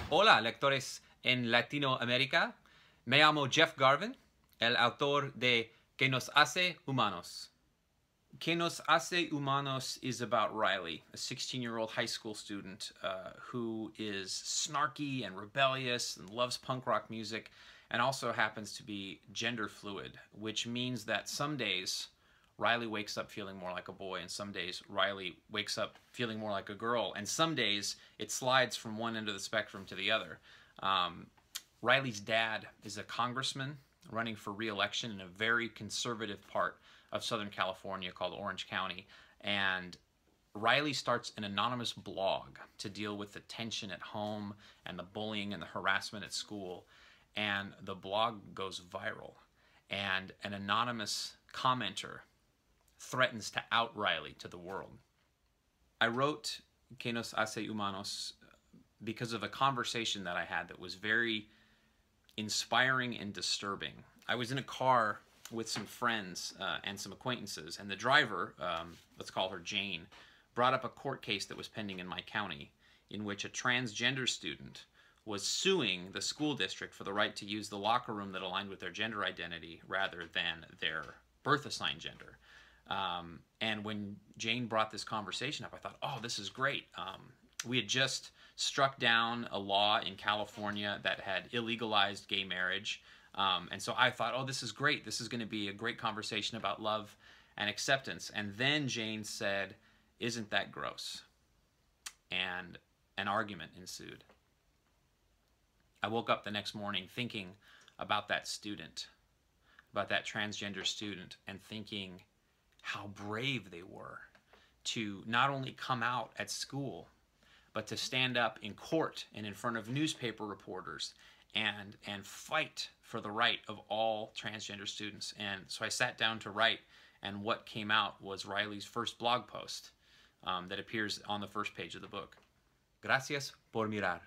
Hola, lectores en Latinoamérica. Me llamo Jeff Garvin, el autor de ¿Qué nos hace humanos? ¿Qué nos hace humanos is about Riley, a 16-year-old high school student who is snarky and rebellious and loves punk rock music and also happens to be gender fluid, which means that some days Riley wakes up feeling more like a boy, and some days Riley wakes up feeling more like a girl, and some days it slides from one end of the spectrum to the other. Riley's dad is a congressman running for re-election in a very conservative part of Southern California called Orange County, and Riley starts an anonymous blog to deal with the tension at home and the bullying and the harassment at school, and the blog goes viral, and an anonymous commenter threatens to out Riley to the world. I wrote ¿Qué nos hace humanos? Because of a conversation that I had that was very inspiring and disturbing. I was in a car with some friends and some acquaintances, and the driver, let's call her Jane, brought up a court case that was pending in my county in which a transgender student was suing the school district for the right to use the locker room that aligned with their gender identity rather than their birth-assigned gender. And when Jane brought this conversation up, I thought, oh, this is great. We had just struck down a law in California that had illegalized gay marriage. And so I thought, oh, this is great. This is going to be a great conversation about love and acceptance. And then Jane said, isn't that gross? And an argument ensued. I woke up the next morning thinking about that student, about that transgender student, and thinking how brave they were to not only come out at school, but to stand up in court and in front of newspaper reporters and fight for the right of all transgender students. And so I sat down to write, and what came out was Riley's first blog post that appears on the first page of the book. Gracias por mirar.